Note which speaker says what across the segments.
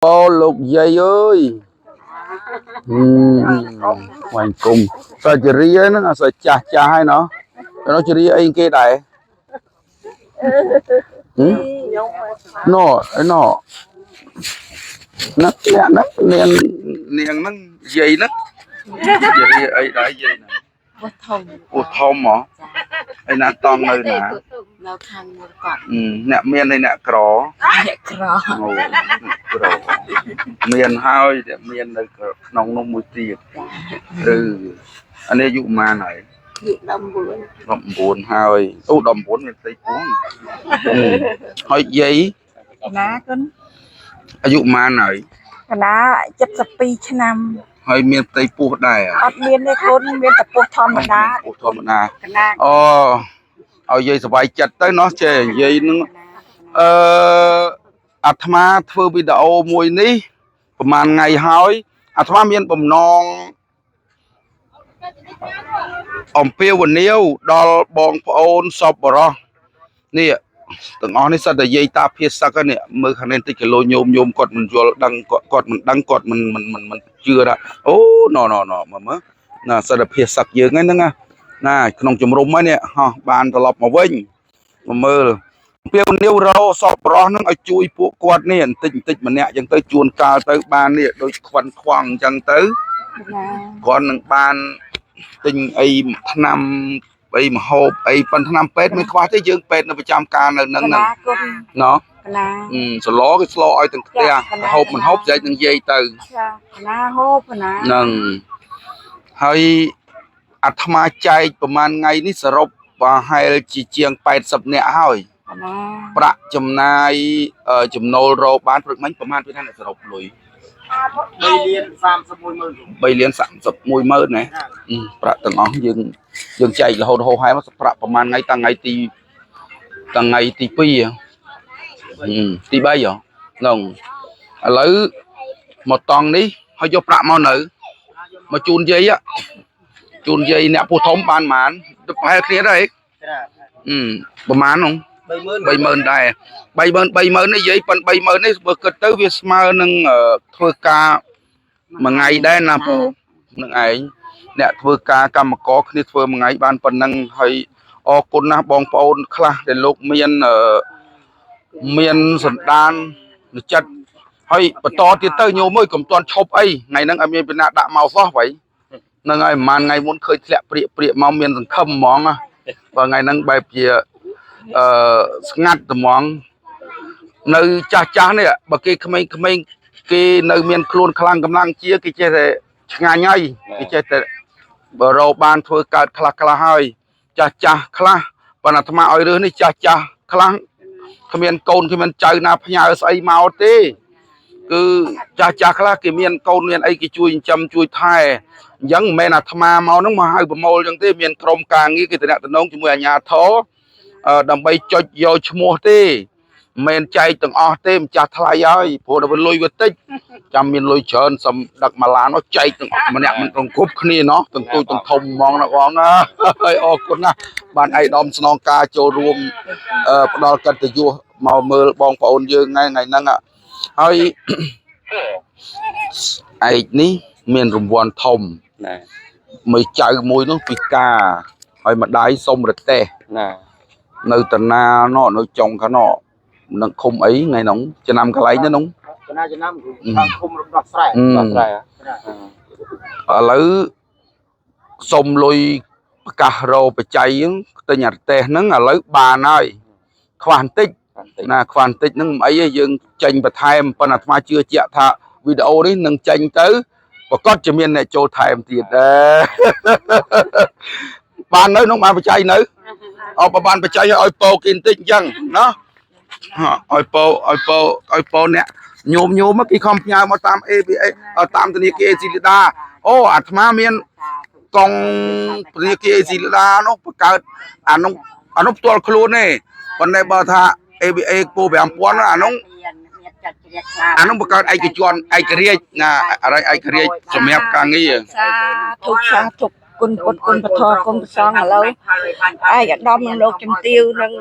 Speaker 1: Ô lục dây ơi hoành cùng sao chỉ riêng nó sao chà chà hay nó chỉ riêng anh kia này nó nó liền liền nó dây nó chỉ riêng ấy đấy dây này bột thông mà ấy là tòng nơi nè nè miên này nè cỏ miền hai để miền này nông nông mùi tiệt anh ấy dụ mà này đầm buồn hai đầm buồn miền tây cuốn hỏi giấy
Speaker 2: ná cấn
Speaker 1: dụ mà này
Speaker 2: ná chất sập pi năm
Speaker 1: hỏi miền tây pu đài
Speaker 2: ở miền đây côn miền tập pu thon mà ná
Speaker 1: ở dây sập bài chặt tới nó chè dây nóอาตมาធ្វើវីដេអូមួយនេះប្រហែលថ្ងៃហើយអាត្មាមានបំណងអំពាវនាវដល់បងប្អូនសប្បុរសនេះទាំងអស់នេះសិតតែនិយាយតាភាសាហ្នឹងនេះមើលខាងនេះតិចគីឡូញោមគាត់មិនយល់ដឹងគាត់មិនដឹងគាត់មិនជឿថាអូណមើលណាសិតតែភាសាយើងហ្នឹងណាក្នុងជំរុំហ្នឹងនេះហោះបានត្រឡប់មកវិញមកមើលពេលនាវរោសពរោះនឹងឲ្យជួយពួកគាត់នេះបន្តិចម្នាក់អញ្ចឹងទៅជួនកាលទៅបាននេះដូចខ្វិនខ្វងអញ្ចឹងទៅគាត់នឹងបានទិញអីឆ្នាំអីមហូបអីប៉ុនឆ្នាំពេទ្យមិនខ្វះទេយើងពេទ្យនៅប្រចាំការនៅនឹងណោះស្លោគេស្លោឲ្យទាំងផ្ទះហូបមិនហូបចែកនឹងយាយទៅ
Speaker 2: ណាហូបណា
Speaker 1: នឹងហើយអាត្មាចែកប្រហែលថ្ងៃនេះសរុបប្រហែលជាជាង80នាក់ហើយប្រាក់ចំណាយចំណូលរកបានព្រឹកមិញប្រហែលពីថាអ្នកសរុបលុយ3,31,000ណាប្រាក់ទាំងអស់យើងចែករហូតហើយមកប្រាក់ប្រហែលថ្ងៃតាំងថ្ងៃទី2ទី3ហ្នឹងឥឡូវមកតង់នេះហើយយកប្រាក់មកនៅមកជូនយាយអ្នកពូធំបានប៉ុន្មានប្រហែលគ្នាដែរប្រហែលហ្នឹង30,000ដែរ30,000នេះនិយាយប៉ុន30,000នេះបើគិតទៅវាស្មើនឹងធ្វើការមួយថ្ងៃដែរណាពូនឹងឯងអ្នកធ្វើការកម្មករគ្នាធ្វើមួយថ្ងៃបានប៉ុណ្ណឹងហើយអរគុណណាស់បងប្អូនខ្លះដែលលោកមានសន្តានចិត្តហើយបន្តទៀតទៅញោមអើយកុំតន់ឈប់អីថ្ងៃហ្នឹងអត់មានពីណាដាក់មកសោះvậyហ្នឹងហើយប្រហែលថ្ងៃមុនឃើញធ្លាក់ព្រាកមកមានសង្ឃឹមហ្មងបើថ្ងៃហ្នឹងបែបជាស្ងាត់ត្មងនៅចាស់នេះបើគេក្មេងគេនៅមានខ្លួនខ្លាំងកម្លាំងជាគេចេះតែឆ្ងាញ់ហើយគេចេះតែបើរោបានធ្វើកើតខ្លះហើយចាស់ខ្លះប៉ុន្តែអាត្មាឲ្យរើសនេះចាស់ខ្លះគ្មានកូនគ្មានចៅណាផ្ញើស្អីមកទេគឺចាស់ខ្លះគេមានកូនមានអីគេជួយចិញ្ចឹមជួយថែអញ្ចឹងមិនមែនអាត្មាមកហ្នឹងមកហៅប្រមូលអញ្ចឹងទេមានក្រុមការងារគេតំណងជាមួយអាជ្ញាធរដើម្បីចុចយកឈ្មោះទេមិនចែកទាំងអស់ទេម្ចាស់ថ្លៃហើយព្រោះដល់លុយវាតិចចាំមានលុយច្រើនសំដឹកមួយឡានមកចែកទាំងអស់ម្នាក់មិនต้องគ្រប់គ្នាណោះទាំងទូចទាំងធំហ្មងណាបងហើយអរគុណណាស់បានឯកឧត្តមស្នងការចូលរួមផ្ដល់កិត្តិយសមកមើលបងប្អូនយើងថ្ងៃហ្នឹងហើយឯកនេះមានរង្វាន់ធំណាមួយចៅមួយនោះពិការហើយម្ដាយសុំរទេះណានៅតាណាណោនៅចុងខាងណោនឹងឃុំអីថ្ងៃហ្នឹងចំណាំកន្លែងហ្នឹងចំណាំឃុំរំដោះស្រែឥឡូវសុំលុយប្រកាសរោបច្ច័យទិញអារទេះហ្នឹងឥឡូវបានហើយខ្វះបន្តិចណាខ្វះបន្តិចហ្នឹងមិនអីទេយើងចេញបន្ថែមប៉ុន្តែអាត្មាជឿជាក់ថាវីដេអូនេះនឹងចេញទៅប្រកាសជាមានអ្នកចូលថែមទៀតបាននៅក្នុងបានបច្ច័យនៅអបបានបច្ច័យឲ្យពោគេបន្តិចអញ្ចឹងណាឲ្យពោអ្នកញោមមកគេខំផ្ញើមកតាម ABA តាមធនាគារ Acilida អូអាត្មាមានកងធនាគារ Acilida នោះបង្កើតអានោះផ្ទាល់ខ្លួនទេប៉ុន្តែបើថា ABA ពោ 5,000 អានោះបង្កើតឯកជនឯករាជ្យណាឯករាជ្យសម្រាប់ការងារ
Speaker 2: សាធុ គុណពុទ្ធគុណពធគុណព្រះសង្ឃឥឡូវអាយឧត្តមនឹងលោកជំទាវនឹង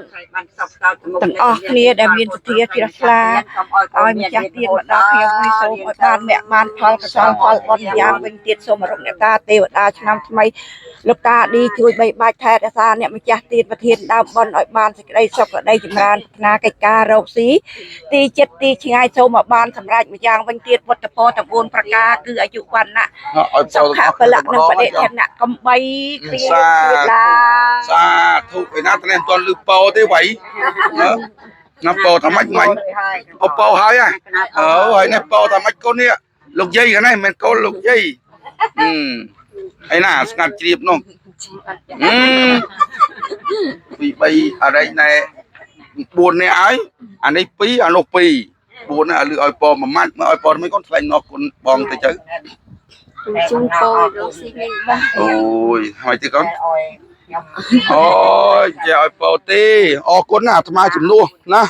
Speaker 2: ទាំងអស់គ្នាដែលមានសទ្ធាជ្រះថ្លាឲ្យម្ចាស់ទានមកដល់ខ្ញុំនេះសូមឲ្យបានអ្នកបានផលកុសលផលបុណ្យយ៉ាងវិញទៀតសូមរកអ្នកតាទេវតាឆ្នាំថ្មីលោកតាឌីជួយបីបាច់ថែរក្សាអ្នកម្ចាស់ទានប្រធានដើមបុណ្យឲ្យបានសេចក្តីសុខក្តីចម្រើនប្រាថ្នាកិច្ចការរកស៊ីទីចិត្តទីឆ្ងាយសូមឲ្យបានសម្រេចម្យ៉ាងវិញទៀតវត្តពរទាំង4ប្រការគឺអាយុវណ្ណៈសុខៈពលៈនិងបដិធនៈកំបីគ្រាឡា
Speaker 1: សាធុឯណាតើមិនទាន់លឺពោទេវ៉ៃណាពោថាម៉េចមាញ់ពោហើយហើយនេះពោថាម៉េចកូននេះលោកយាយហ្នឹងមិនមែនកូនលោកយាយឯណាស្ងាត់ជ្រាបនោះពី3អរិយណែ4នាក់ហើយអានេះ2អានោះ2 4នាក់លឺឲ្យពោមួយម៉ាច់មកឲ្យពោមិនកូនថ្លែងនោះគុណបងទៅទៅ
Speaker 3: ជូនពោរកស៊ីវិញបង
Speaker 1: អូយហើយទីកូនអូយចេះឲ្យពោទេអរគុណណាអាត្មាជំនួសណា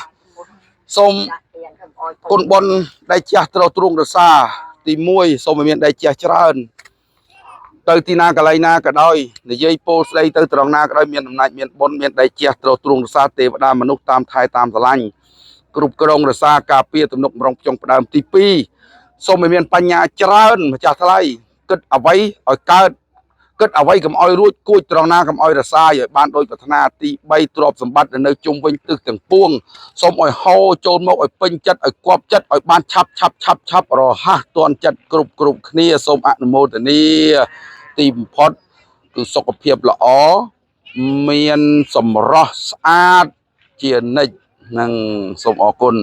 Speaker 1: សូមគុណបុណ្យដែលជះត្រទ្រង់រសាទី1សូមឲ្យមានដែលជះច្រើនទៅទីណាកន្លែងណាក៏ដោយនិយាយពោលស្ដីទៅត្រង់ណាក៏ដោយមានអំណាចមានបុណ្យមានដែលជះត្រទ្រង់រសាទេវតាមនុស្សតាមថែតាមស្រឡាញ់គ្រប់គ្រងរសាការពារទំនុកម្រងខ្ចុងផ្ដើមទី2សូមឲ្យមានបញ្ញាច្រើនម្ចាស់ថ្លៃគិតអ្វីឲ្យកើតគិតអ្វីកុំឲ្យរួចគួចត្រង់ណាកុំឲ្យរសាយឲ្យបានដោយប្រាថ្នាទី3ទ្រព្យសម្បត្តិនៅជុំវិញទិសទាំងពួងសូមឲ្យហូរចូលមកឲ្យពេញចិត្តឲ្យគប់ចិត្តឲ្យបានឆាប់រហ័សទាន់ចិត្តគ្រប់គ្នាសូមអនុមោទនាទីបំផុតគឺសុខភាពល្អមានសម្រស់ស្អាតជានិច្ចនឹងសូមអរគុណ